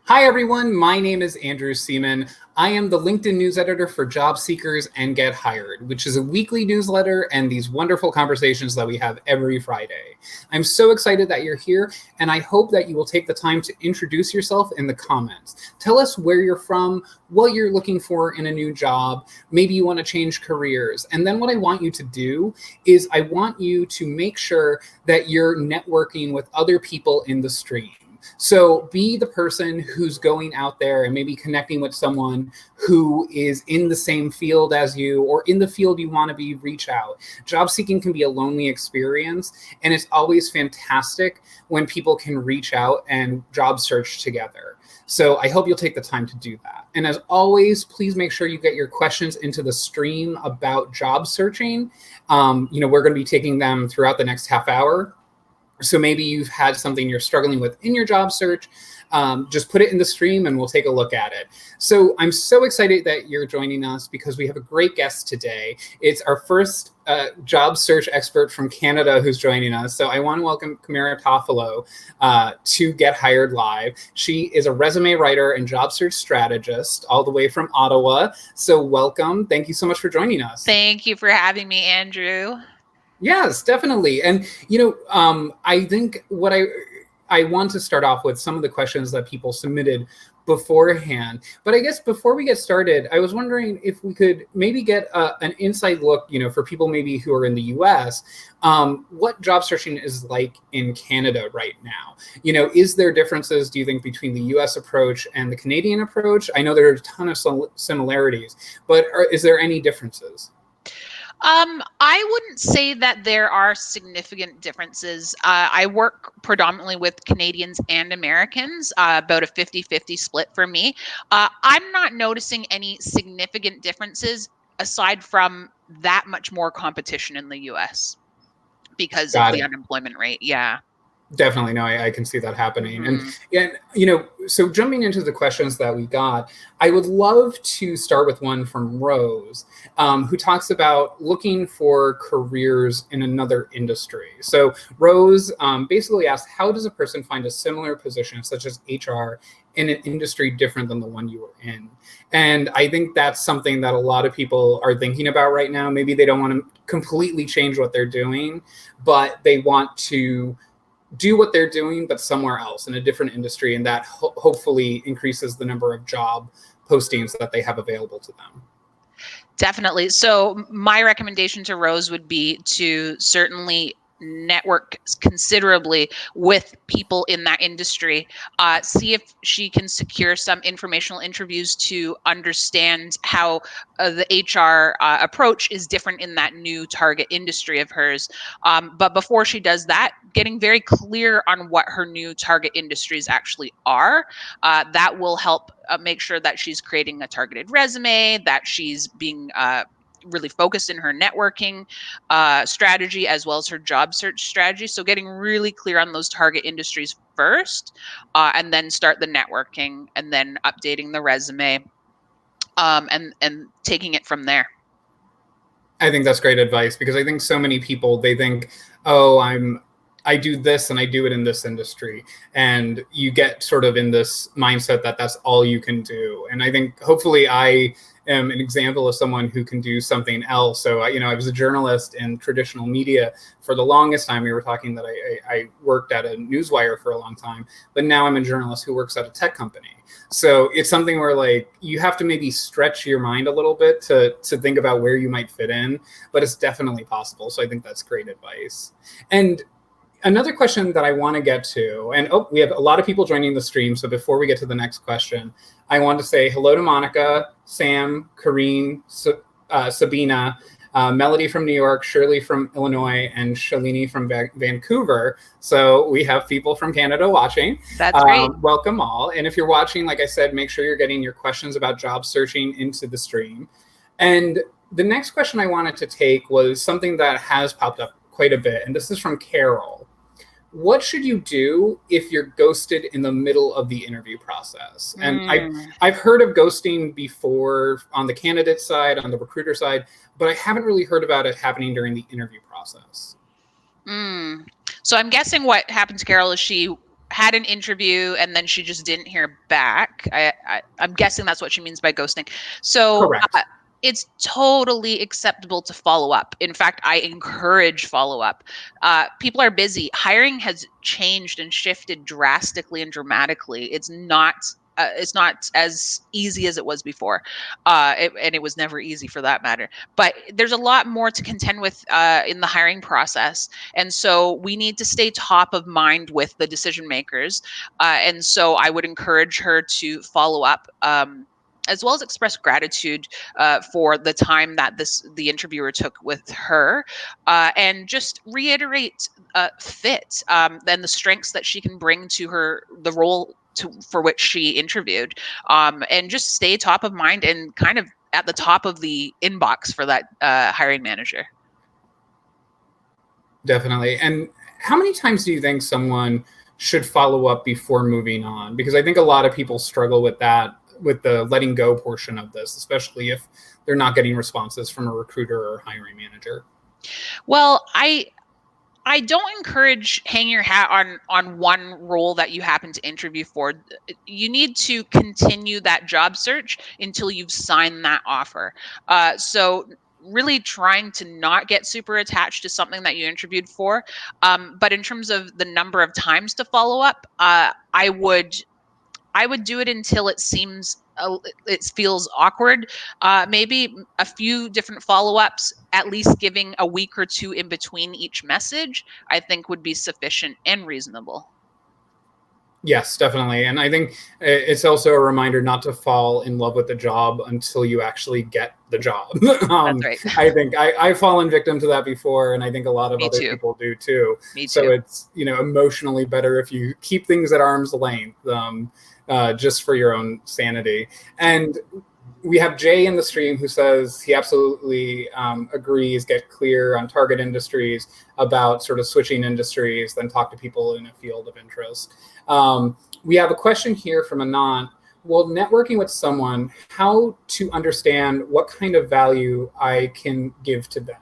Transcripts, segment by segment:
Hi, everyone. My name is Andrew Seaman. I am the LinkedIn news editor for Job Seekers and Get Hired, which is a weekly newsletter and these wonderful conversations that we have every Friday. I'm so excited that you're here, and I hope that you will take the time to introduce yourself in the comments. Tell us where you're from, what you're looking for in a new job. Maybe you want to change careers. And then what I want you to do is I want you to make sure that you're networking with other people in the stream. So be the person who's going out there and maybe connecting with someone who is in the same field as you or in the field you want to be. Reach out. Job seeking can be a lonely experience, and it's always fantastic when people can reach out and job search together. So I hope you'll take the time to do that. And as always, please make sure you get your questions into the stream about job searching. We're going to be taking them throughout the next half hour. So maybe you've had something you're struggling with in your job search. Just put it in the stream and we'll take a look at it. So I'm so excited that you're joining us because we have a great guest today. It's our first job search expert from Canada who's joining us. So I want to welcome Kamara Toffolo to Get Hired Live. She is a resume writer and job search strategist all the way from Ottawa. So welcome. Thank you so much for joining us. Thank you for having me, Andrew. Yes, definitely. And, I think what I want to start off with some of the questions that people submitted beforehand. But I guess before we get started, I was wondering if we could maybe get an inside look, for people maybe who are in the US, what job searching is like in Canada right now. Is there differences, do you think, between the US approach and the Canadian approach? I know there are a ton of similarities, but is there any differences? I wouldn't say that there are significant differences. I work predominantly with Canadians and Americans, about a 50-50 split for me. I'm not noticing any significant differences aside from that much more competition in the US because of the unemployment rate. Yeah. Definitely. No, I can see that happening. And so jumping into the questions that we got, I would love to start with one from Rose, who talks about looking for careers in another industry. So Rose basically asked, how does a person find a similar position, such as HR, in an industry different than the one you were in? And I think that's something that a lot of people are thinking about right now. Maybe they don't want to completely change what they're doing, but they want to do what they're doing, but somewhere else in a different industry. And that hopefully increases the number of job postings that they have available to them. Definitely. So my recommendation to Rose would be to certainly network considerably with people in that industry. See if she can secure some informational interviews to understand how the HR approach is different in that new target industry of hers. But before she does that, getting very clear on what her new target industries actually are, that will help make sure that she's creating a targeted resume, that she's being really focused in her networking strategy as well as her job search strategy. So getting really clear on those target industries first, and then start the networking and then updating the resume, and taking it from there. I think that's great advice, because I think so many people, they think, oh, I do this and I do it in this industry. And you get sort of in this mindset that that's all you can do. And I think hopefully I am an example of someone who can do something else. So, I was a journalist in traditional media for the longest time. We were talking that I worked at a newswire for a long time, but now I'm a journalist who works at a tech company. So it's something where you have to maybe stretch your mind a little bit to think about where you might fit in, but it's definitely possible. So I think that's great advice. And another question that I want to get to, and we have a lot of people joining the stream. So before we get to the next question, I want to say hello to Monica, Sam, Kareen, Sabina, Melody from New York, Shirley from Illinois, and Shalini from Vancouver. So we have people from Canada watching. That's great. Welcome all. And if you're watching, like I said, make sure you're getting your questions about job searching into the stream. And the next question I wanted to take was something that has popped up quite a bit. And this is from Carol. What should you do if you're ghosted in the middle of the interview process? And I've heard of ghosting before on the candidate side, on the recruiter side, but I haven't really heard about it happening during the interview process. So I'm guessing what happened to Carol is she had an interview and then she just didn't hear back. I'm guessing that's what she means by ghosting. So Correct. it's totally acceptable to follow up. In fact, I encourage follow up. People are busy. Hiring has changed and shifted drastically and dramatically. It's not as easy as it was before, and it was never easy for that matter. But there's a lot more to contend with in the hiring process, and so we need to stay top of mind with the decision makers. And so I would encourage her to follow up. As well as express gratitude for the time that the interviewer took with her, and just reiterate fit, and the strengths that she can bring to the role for which she interviewed, and just stay top of mind and kind of at the top of the inbox for that hiring manager. Definitely. And how many times do you think someone should follow up before moving on? Because I think a lot of people struggle with that, with the letting go portion of this, especially if they're not getting responses from a recruiter or hiring manager. Well, I don't encourage hanging your hat on one role that you happen to interview for. You need to continue that job search until you've signed that offer. So really trying to not get super attached to something that you interviewed for. But in terms of the number of times to follow up, I would do it until it feels awkward. Maybe a few different follow-ups, at least giving a week or two in between each message, I think would be sufficient and reasonable. Yes, definitely. And I think it's also a reminder not to fall in love with the job until you actually get the job. That's right. I think I've fallen victim to that before, and I think a lot of Me other too. people do too. Me So too. it's, emotionally better if you keep things at arm's length, just for your own sanity. And we have Jay in the stream who says he absolutely agrees, get clear on target industries, about sort of switching industries, then talk to people in a field of interest. We have a question here from Anant. Well, networking with someone, how to understand what kind of value I can give to them?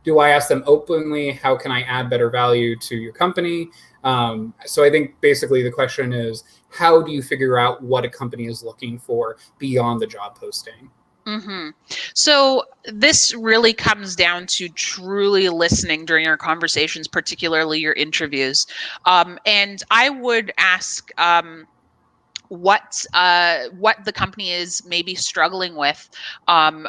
Do I ask them openly, how can I add better value to your company? So I think basically the question is, how do you figure out what a company is looking for beyond the job posting? Mm-hmm. So this really comes down to truly listening during your conversations, particularly your interviews. And I would ask what the company is maybe struggling with,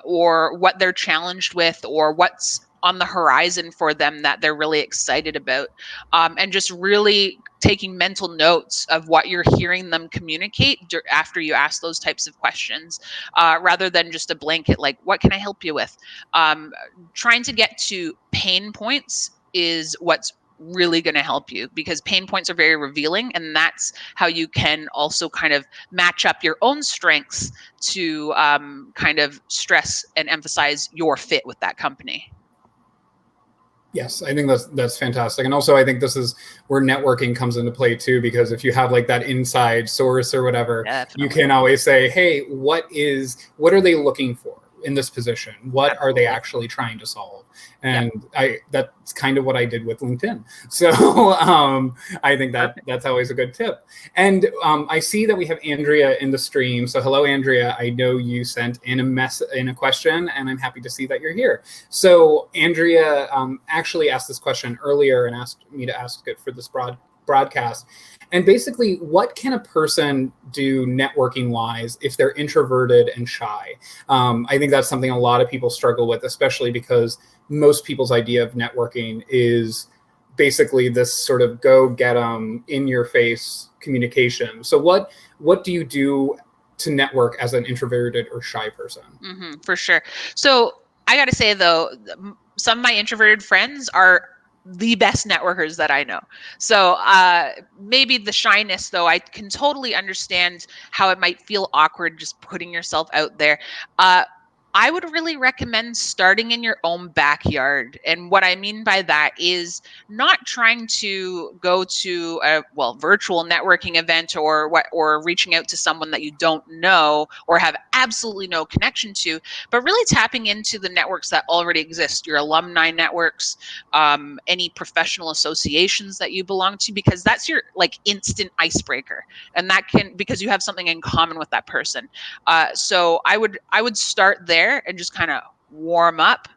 or what they're challenged with, or what's on the horizon for them that they're really excited about, and just really taking mental notes of what you're hearing them communicate after you ask those types of questions, rather than just a blanket like, what can I help you with? Trying to get to pain points is what's really going to help you, because pain points are very revealing, and that's how you can also kind of match up your own strengths to kind of stress and emphasize your fit with that company. Yes, I think that's fantastic. And also I think this is where networking comes into play too, because if you have like that inside source or whatever, Definitely. you can always say, hey, what are they looking for in this position? What are they actually trying to solve? And that's kind of what I did with LinkedIn. So I think that's always a good tip. And I see that we have Andrea in the stream. So hello, Andrea. I know you sent in a question, and I'm happy to see that you're here. So Andrea actually asked this question earlier and asked me to ask it for this broadcast. And basically, what can a person do networking-wise if they're introverted and shy? I think that's something a lot of people struggle with, especially because most people's idea of networking is basically this sort of go get 'em, in-your-face communication. So what do you do to network as an introverted or shy person? Mm-hmm, for sure. So I got to say, though, some of my introverted friends are the best networkers that I know. So maybe the shyness, though, I can totally understand how it might feel awkward just putting yourself out there. I would really recommend starting in your own backyard. And what I mean by that is not trying to go to a virtual networking event or reaching out to someone that you don't know or have absolutely no connection to, but really tapping into the networks that already exist, your alumni networks, any professional associations that you belong to, because that's your like instant icebreaker. And that can, because you have something in common with that person. So I would start there and just kind of warm up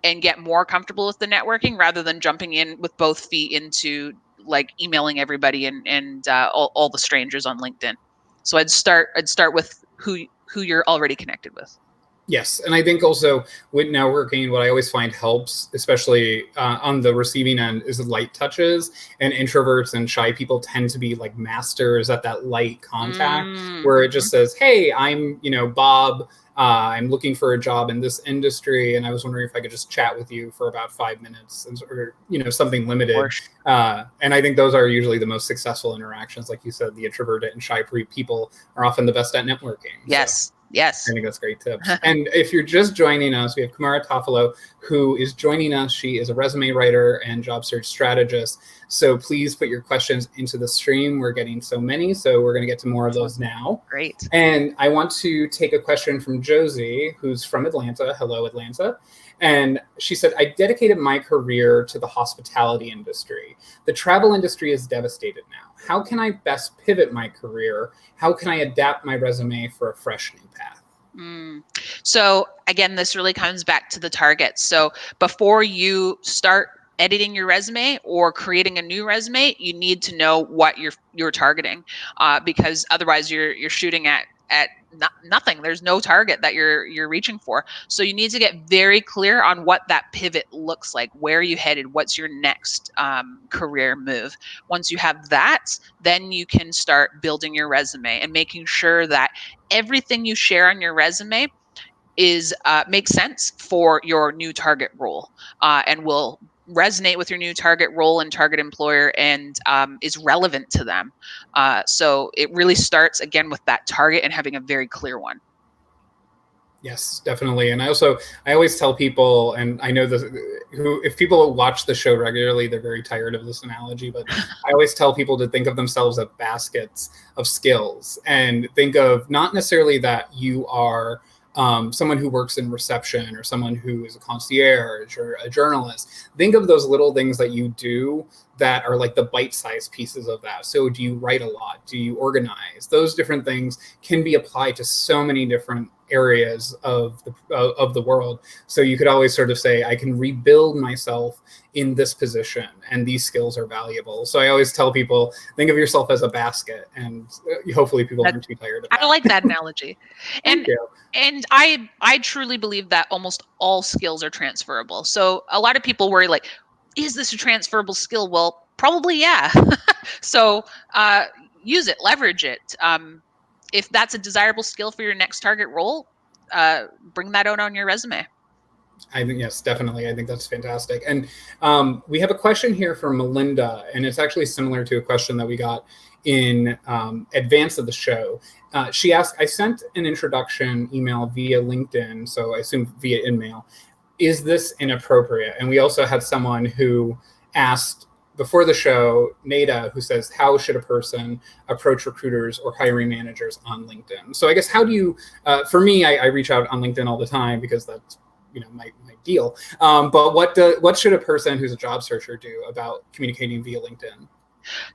and get more comfortable with the networking rather than jumping in with both feet into like emailing everybody and all the strangers on LinkedIn. So I'd start with who you're already connected with. Yes, and I think also with networking, what I always find helps, especially on the receiving end, is the light touches. And introverts and shy people tend to be like masters at that light contact, where it just says, "Hey, I'm Bob. I'm looking for a job in this industry, and I was wondering if I could just chat with you for about 5 minutes, or something limited." And I think those are usually the most successful interactions. Like you said, the introverted and shy people are often the best at networking. Yes. So. Yes. I think that's great tips. And if you're just joining us, we have Kamara Toffolo, who is joining us. She is a resume writer and job search strategist. So please put your questions into the stream. We're getting so many, so we're going to get to more of those now. Great. And I want to take a question from Josie, who's from Atlanta. Hello, Atlanta. And she said, I dedicated my career to the hospitality industry. The travel industry is devastated now. How can I best pivot my career? How can I adapt my resume for a fresh new path? So again, this really comes back to the target. So before you start editing your resume or creating a new resume, you need to know what you're targeting, because otherwise you're shooting at nothing. There's no target that you're reaching for. So you need to get very clear on what that pivot looks like. Where are you headed? What's your next career move? Once you have that, then you can start building your resume and making sure that everything you share on your resume is makes sense for your new target role, and will resonate with your new target role and target employer, and is relevant to them. So it really starts again with that target and having a very clear one. Yes, definitely. And I always tell people, and I know this, if people watch the show regularly, they're very tired of this analogy, but I always tell people to think of themselves as baskets of skills, and think of not necessarily that you are someone who works in reception or someone who is a concierge or a journalist. Think of those little things that you do that are like the bite-sized pieces of that. So do you write a lot? Do you organize? Those different things can be applied to so many different areas of the world. So you could always sort of say, I can rebuild myself in this position, and these skills are valuable. So I always tell people, think of yourself as a basket, and hopefully people aren't too tired of that. I like that analogy. Thank you. And I truly believe that almost all skills are transferable. So a lot of people worry like, is this a transferable skill? Well, probably, yeah. So use it, leverage it. If that's a desirable skill for your next target role, bring that out on your resume. I think, yes, definitely. I think that's fantastic. And we have a question here from Melinda, and it's actually similar to a question that we got in advance of the show. She asked, I sent an introduction email via LinkedIn, so I assume via InMail. Is this inappropriate? And we also had someone who asked before the show, Nada, who says, how should a person approach recruiters or hiring managers on LinkedIn? So I guess, how do you, for me, I reach out on LinkedIn all the time because that's my deal. But what should a person who's a job searcher do about communicating via LinkedIn?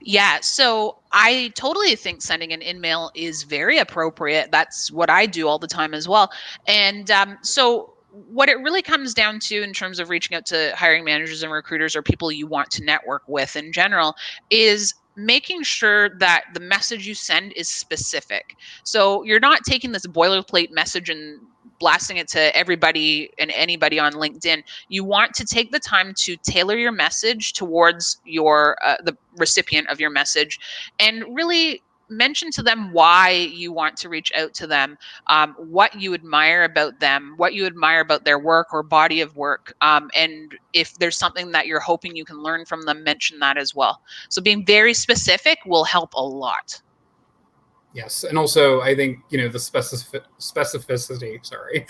Yeah, so I totally think sending an InMail is very appropriate. That's what I do all the time as well. And so what it really comes down to in terms of reaching out to hiring managers and recruiters or people you want to network with in general is making sure that the message you send is specific. So you're not taking this boilerplate message and blasting it to everybody and anybody on LinkedIn. You want to take the time to tailor your message towards your the recipient of your message, and really mention to them why you want to reach out to them, what you admire about them, what you admire about their work or body of work, and if there's something that you're hoping you can learn from them, mention that as well. So being very specific will help a lot. Yes, and also I think the specificity, sorry,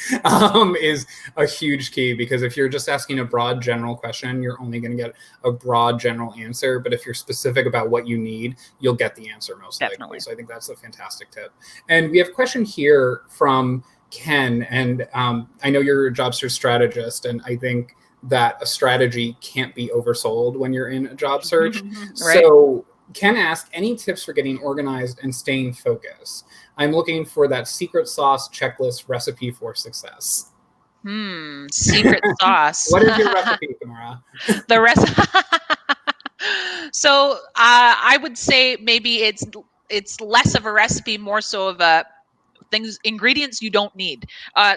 is a huge key, because if you're just asking a broad general question, you're only going to get a broad general answer. But if you're specific about what you need, you'll get the answer most likely. So I think that's a fantastic tip. And we have a question here from Ken, and I know you're a job search strategist, and I think that a strategy can't be oversold when you're in a job search. Right. So Ken asked, any tips for getting organized and staying focused? I'm looking for that secret sauce checklist recipe for success. Secret sauce. What is your recipe, Kamara? The rest. So I would say maybe it's less of a recipe, more so of a ingredients you don't need.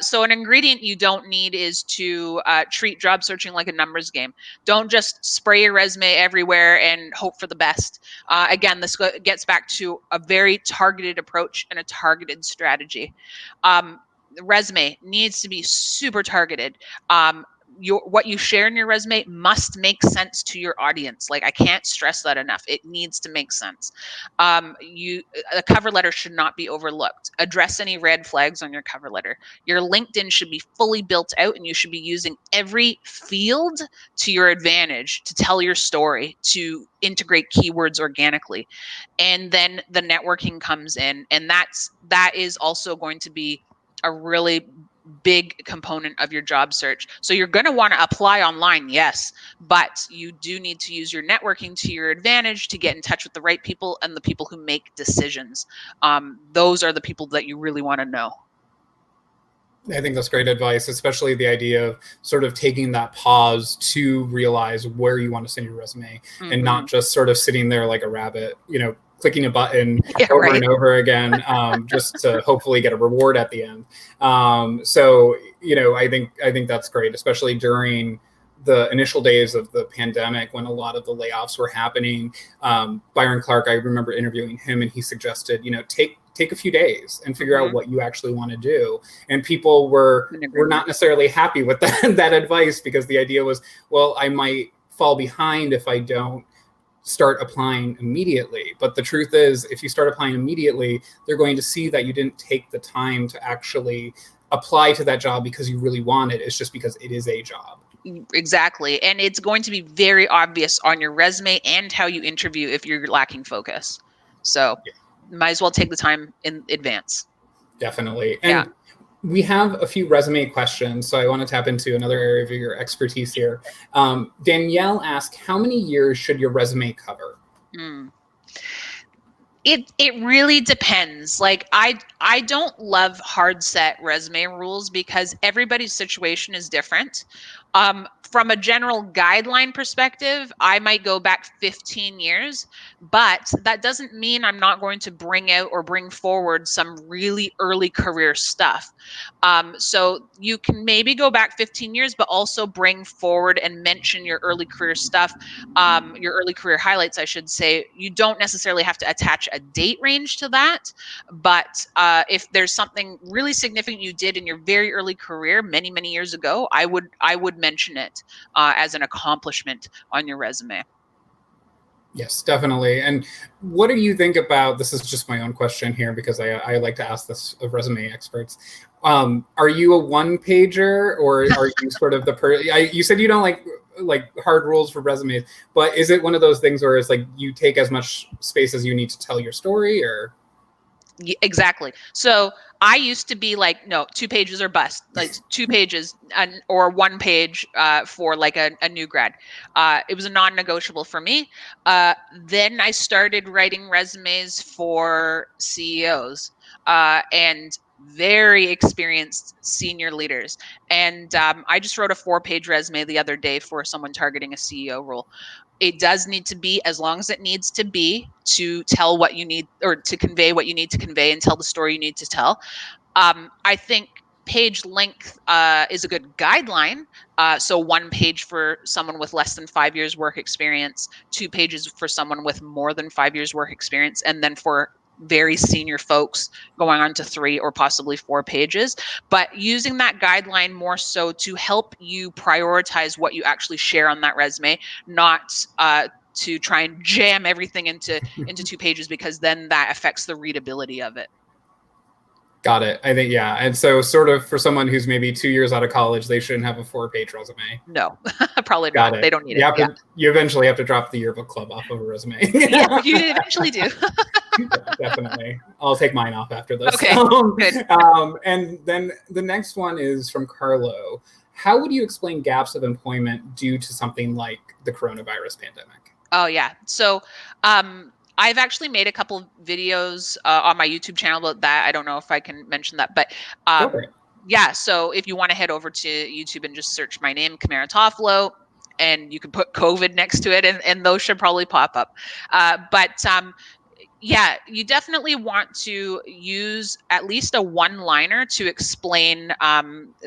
So an ingredient you don't need is to treat job searching like a numbers game. Don't just spray your resume everywhere and hope for the best. Again, this gets back to a very targeted approach and a targeted strategy. The resume needs to be super targeted. What you share in your resume must make sense to your audience. Like, I can't stress that enough. It needs to make sense. A cover letter should not be overlooked. Address any red flags on your cover letter. Your LinkedIn should be fully built out, and you should be using every field to your advantage to tell your story, to integrate keywords organically. And then the networking comes in, and that is also going to be a really big component of your job search. So you're going to want to apply online, yes, but you do need to use your networking to your advantage to get in touch with the right people and the people who make decisions. Those are the people that you really want to know. I think that's great advice, especially the idea of sort of taking that pause to realize where you want to send your resume, and not just sort of sitting there like a rabbit, clicking a button over and over again, just to hopefully get a reward at the end. So I think that's great, especially during the initial days of the pandemic when a lot of the layoffs were happening. Byron Clark, I remember interviewing him, and he suggested, take a few days and figure out what you actually want to do. And people were not necessarily happy with that advice, because the idea was, well, I might fall behind if I don't start applying immediately. But the truth is, if you start applying immediately, they're going to see that you didn't take the time to actually apply to that job because you really want it. It's just because it is a job. Exactly. And it's going to be very obvious on your resume and how you interview if you're lacking focus. So might as well take the time in advance. Definitely. And we have a few resume questions, so I want to tap into another area of your expertise here. Danielle asked, how many years should your resume cover? It really depends. Like, I don't love hard set resume rules because everybody's situation is different. From a general guideline perspective, I might go back 15 years, but that doesn't mean I'm not going to bring out or bring forward some really early career stuff. So you can maybe go back 15 years, but also bring forward and mention your early career stuff, your early career highlights, I should say. You don't necessarily have to attach a date range to that, but if there's something really significant you did in your very early career many, many years ago, I would mention it as an accomplishment on your resume. Yes, definitely. And what do you think about, this is just my own question here because I like to ask this of resume experts. Are you a one pager, or are you sort of you said you don't like hard rules for resumes, but is it one of those things where it's like you take as much space as you need to tell your story, or? Exactly. So I used to be like, no, 2 pages or bust, like 2 pages or 1 page for like a new grad. It was a non-negotiable for me. Then I started writing resumes for CEOs and very experienced senior leaders. And I just wrote a 4-page resume the other day for someone targeting a CEO role. It does need to be as long as it needs to be to tell what you need, or to convey what you need to convey and tell the story you need to tell. I think page length is a good guideline. So 1 page for someone with less than 5 years work experience, 2 pages for someone with more than 5 years work experience, and then for very senior folks going on to 3 or possibly 4 pages. But using that guideline more so to help you prioritize what you actually share on that resume, not to try and jam everything into 2 pages, because then that affects the readability of it. Got it. I think, yeah. And so sort of for someone who's maybe 2 years out of college, they shouldn't have a 4-page resume. No, probably Got not. it. They don't need you it. You eventually have to drop the yearbook club off of a resume. Yeah, you eventually do. Yeah, definitely. I'll take mine off after this. Okay, good. And then the next one is from Carlo. How would you explain gaps of employment due to something like the coronavirus pandemic? Oh, yeah. So I've actually made a couple videos on my YouTube channel about that. I don't know if I can mention that, but yeah. So if you want to head over to YouTube and just search my name, Kamara Toffolo, and you can put COVID next to it, and those should probably pop up. But yeah, you definitely want to use at least a one-liner to explain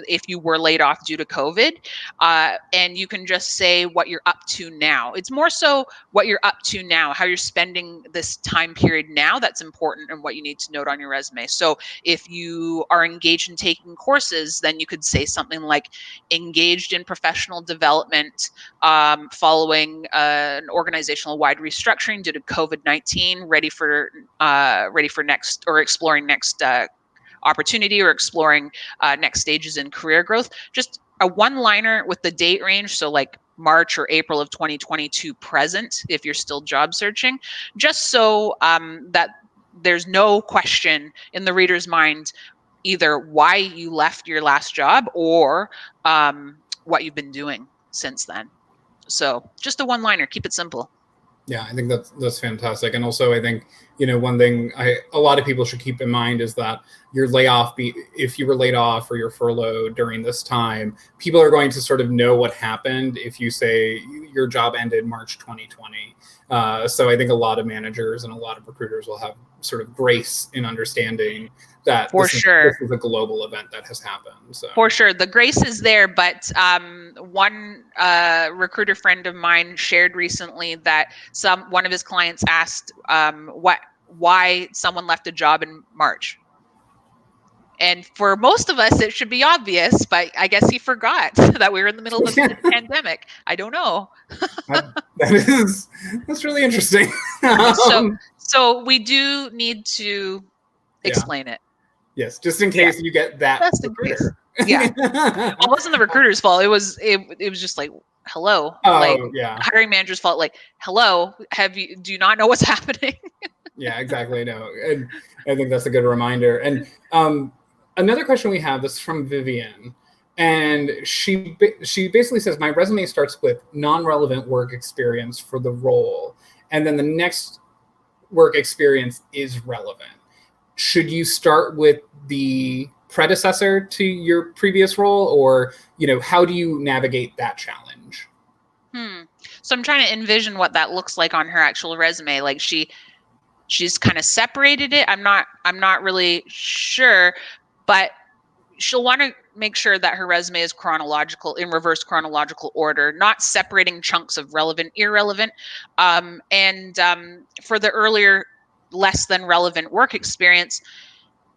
if you were laid off due to COVID. And you can just say what you're up to now. It's more so what you're up to now, how you're spending this time period now, that's important, and what you need to note on your resume. So if you are engaged in taking courses, then you could say something like engaged in professional development following an organizational wide restructuring due to COVID-19, ready for next, or exploring next opportunity, or exploring next stages in career growth. Just a one-liner with the date range, so like March or April of 2022 present, if you're still job searching, just so that there's no question in the reader's mind either why you left your last job, or what you've been doing since then. So just a one-liner, keep it simple. Yeah, I think that's fantastic. And also, I think, one thing a lot of people should keep in mind is that your layoff, if you were laid off or you're furloughed during this time, people are going to sort of know what happened if you say your job ended March 2020. So I think a lot of managers and a lot of recruiters will have sort of grace in understanding that this is a global event that has happened. So. For sure. The grace is there, but one recruiter friend of mine shared recently that one of his clients asked why someone left a job in March. And for most of us, it should be obvious, but I guess he forgot that we were in the middle of a pandemic. I don't know. That's really interesting. So we do need to explain it. Yes, just in case you get that recruiter. Yeah. Well, it wasn't the recruiter's fault. It was just like, hello. Hiring manager's fault. Like, hello, do you not know what's happening? Yeah, exactly. No. And I think that's a good reminder. And another question we have, this is from Vivian. And she basically says, my resume starts with non-relevant work experience for the role. And then the next work experience is relevant. Should you start with the predecessor to your previous role, or, how do you navigate that challenge? So I'm trying to envision what that looks like on her actual resume. Like she's kind of separated it. I'm not really sure, but she'll want to make sure that her resume is chronological, in reverse chronological order, not separating chunks of relevant, irrelevant. And for the earlier, less than relevant work experience,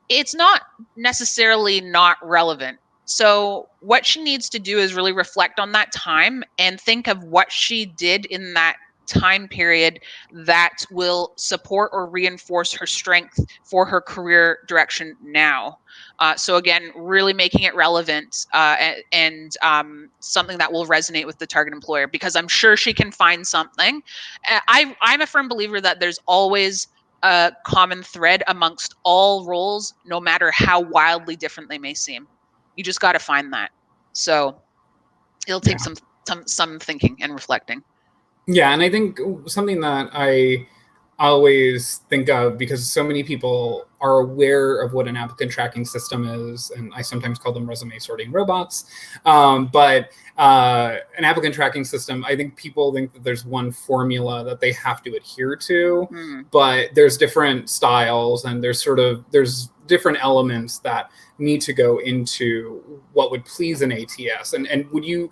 it's not necessarily not relevant. So what she needs to do is really reflect on that time and think of what she did in that time period that will support or reinforce her strength for her career direction now. So again, really making it relevant and something that will resonate with the target employer, because I'm sure she can find something. I'm a firm believer that there's always a common thread amongst all roles, no matter how wildly different they may seem. You just got to find that. So it'll take some thinking and reflecting. Yeah, and I think something that I always think of, because so many people are aware of what an applicant tracking system is, and I sometimes call them resume sorting robots. But an applicant tracking system, I think people think that there's one formula that they have to adhere to, but there's different styles, and there's different elements that need to go into what would please an ATS. And would you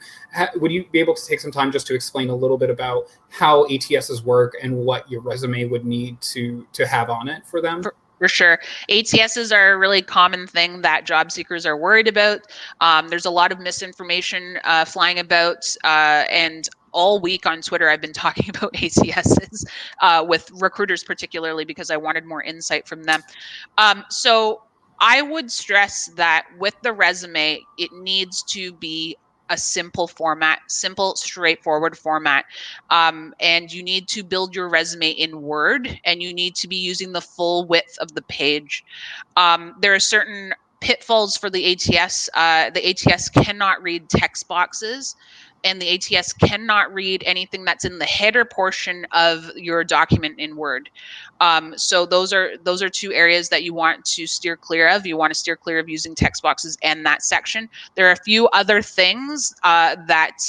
be able to take some time just to explain a little bit about how ATSs work and what your resume would need to have on it for them? For sure. ATSs are a really common thing that job seekers are worried about. There's a lot of misinformation flying about, and all week on Twitter, I've been talking about ATSs with recruiters, particularly because I wanted more insight from them. So I would stress that with the resume, it needs to be a simple format, simple, straightforward format. And you need to build your resume in Word, and you need to be using the full width of the page. There are certain pitfalls for the ATS. The ATS cannot read text boxes, and the ATS cannot read anything that's in the header portion of your document in Word. So those are two areas that you want to steer clear of. You want to steer clear of using text boxes and that section. There are a few other things that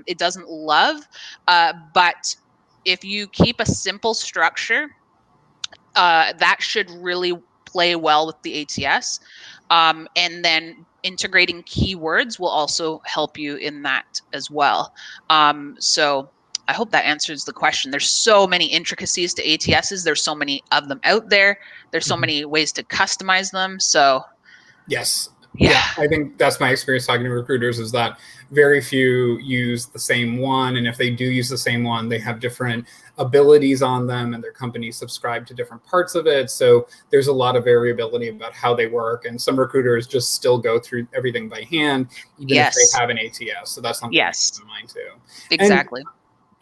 it doesn't love, but if you keep a simple structure, that should really play well with the ATS. And then integrating keywords will also help you in that as well. So I hope that answers the question. There's so many intricacies to ATSs. There's so many of them out there. There's so many ways to customize them. So Yes. yeah. Yeah, I think that's my experience talking to recruiters, is that very few use the same one. And if they do use the same one, they have different abilities on them, and their companies subscribe to different parts of it. So there's a lot of variability about how they work. And some recruiters just still go through everything by hand, even if they have an ATS. So that's something to keep in mind too. Exactly.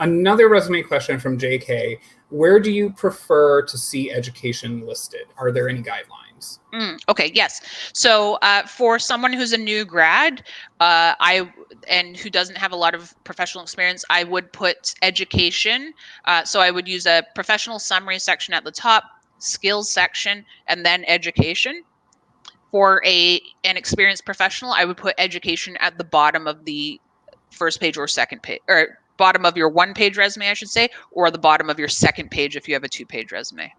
And another resume question from JK: where do you prefer to see education listed? Are there any guidelines? Okay, yes. So for someone who's a new grad, and who doesn't have a lot of professional experience, I would put education. So I would use a professional summary section at the top, skills section, and then education. For an experienced professional, I would put education at the bottom of the first page or second page, or bottom of your one-page resume, I should say, or the bottom of your second page if you have a two-page resume.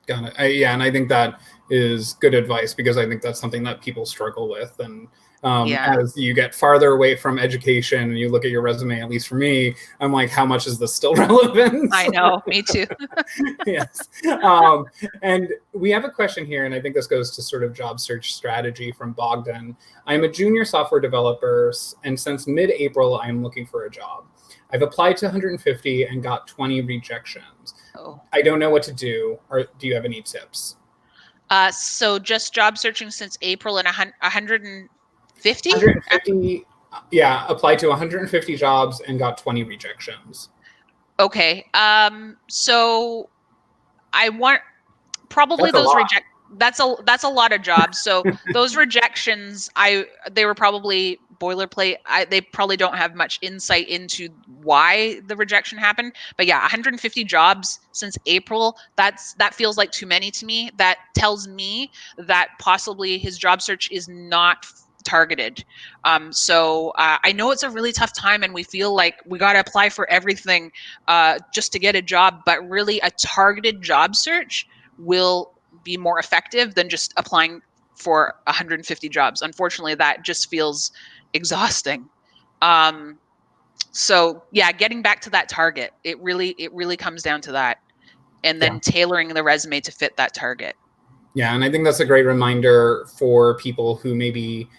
Got it. Yeah, and I think that is good advice, because I think that's something that people struggle with. And as you get farther away from education and you look at your resume, at least for me, I'm like, how much is this still relevant? I know, me too. Yes. And we have a question here, and I think this goes to sort of job search strategy from Bogdan. I'm a junior software developer, and since mid-April, I'm looking for a job. I've applied to 150 and got 20 rejections. Oh. I don't know what to do. Or do you have any tips? So just job searching since April, and 150? 150, yeah, applied to 150 jobs and got 20 rejections. Okay. So I want probably those reject. That's a lot of jobs. So those rejections, they were probably boilerplate. They probably don't have much insight into why the rejection happened. But yeah, 150 jobs since April. That feels like too many to me. That tells me that possibly his job search is not targeted. So I know it's a really tough time, and we feel like we got to apply for everything just to get a job. But really, a targeted job search will be more effective than just applying for 150 jobs. Unfortunately, that just feels exhausting. So yeah, getting back to that target, it really comes down to that, and then tailoring the resume to fit that target. Yeah, and I think that's a great reminder for people who maybe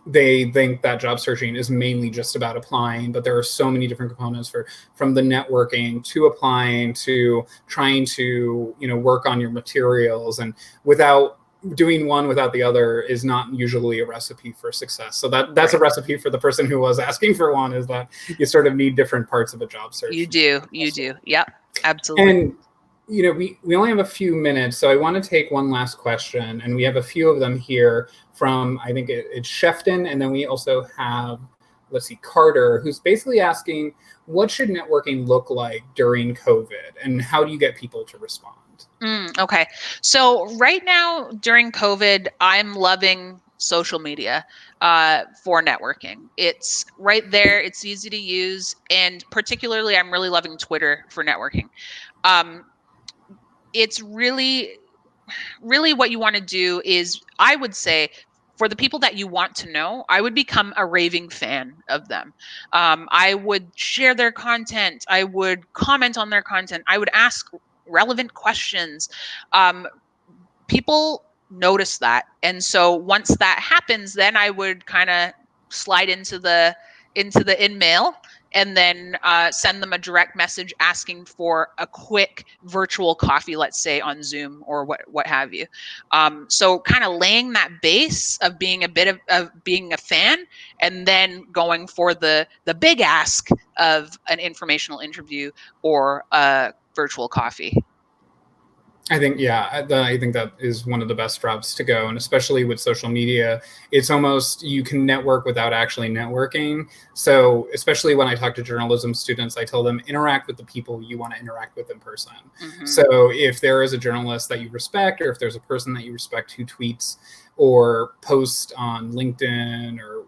they think that job searching is mainly just about applying, but there are so many different components from the networking to applying to trying to work on your materials, and without doing one without the other is not usually a recipe for success. So that's a recipe for the person who was asking for one, is that you sort of need different parts of a job search. You do. Yep, absolutely. And we only have a few minutes, so I want to take one last question, and we have a few of them here from, I think it's Shefton, and then we also have, let's see, Carter, who's basically asking, what should networking look like during COVID, and how do you get people to respond? Okay, so right now during COVID, I'm loving social media for networking. It's right there, it's easy to use, and particularly I'm really loving Twitter for networking. It's really what you want to do is, I would say, for the people that you want to know, I would become a raving fan of them. I would share their content. I would comment on their content. I would ask relevant questions. People notice that. And so once that happens, then I would kind of slide into the into the InMail and then send them a direct message asking for a quick virtual coffee, let's say on Zoom or what have you. So kind of laying that base of being of being a fan, and then going for the big ask of an informational interview or a virtual coffee. I think, yeah, I think that is one of the best routes to go. And especially with social media, it's almost, you can network without actually networking. So especially when I talk to journalism students, I tell them interact with the people you want to interact with in person. Mm-hmm. So if there is a journalist that you respect, or if there's a person that you respect who tweets or post on LinkedIn or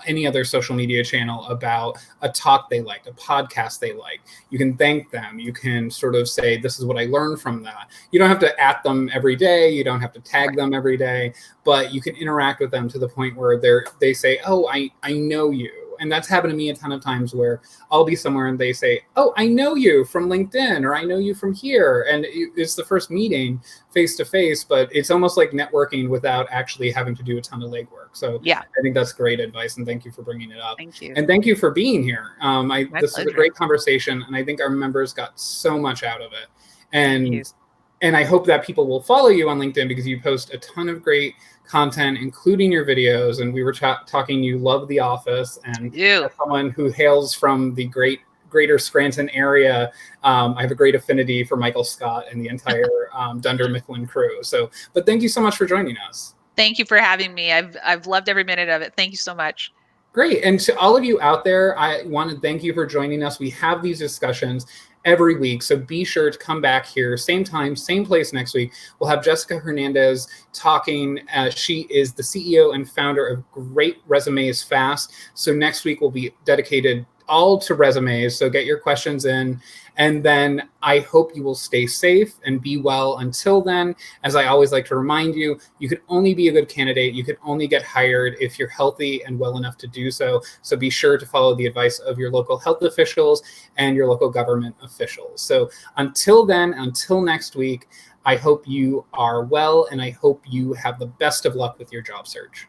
any other social media channel about a talk they liked, a podcast they liked, you can thank them. You can sort of say, this is what I learned from that. You don't have to at them every day. You don't have to tag them every day, but you can interact with them to the point where they say, oh, I know you. And that's happened to me a ton of times where I'll be somewhere and they say, oh, I know you from LinkedIn, or I know you from here. And it's the first meeting face to face, but it's almost like networking without actually having to do a ton of legwork. So yeah, I think that's great advice. And thank you for bringing it up. Thank you. And thank you for being here. This is a great conversation. And I think our members got so much out of it. And I hope that people will follow you on LinkedIn because you post a ton of great content, including your videos. And we were talking, you love The Office, and as someone who hails from the greater Scranton area, I have a great affinity for Michael Scott and the entire Dunder Mifflin crew. But thank you so much for joining us. Thank you for having me. I've loved every minute of it. Thank you so much. Great. And to all of you out there, I want to thank you for joining us. We have these discussions every week, so be sure to come back here, same time, same place next week. We'll have Jessica Hernandez talking. She is the CEO and founder of Great Resumes Fast. So next week will be dedicated all to resumes. So get your questions in. And then I hope you will stay safe and be well. Until then, as I always like to remind you, you can only be a good candidate. You can only get hired if you're healthy and well enough to do so. So be sure to follow the advice of your local health officials and your local government officials. So until then, until next week, I hope you are well, and I hope you have the best of luck with your job search.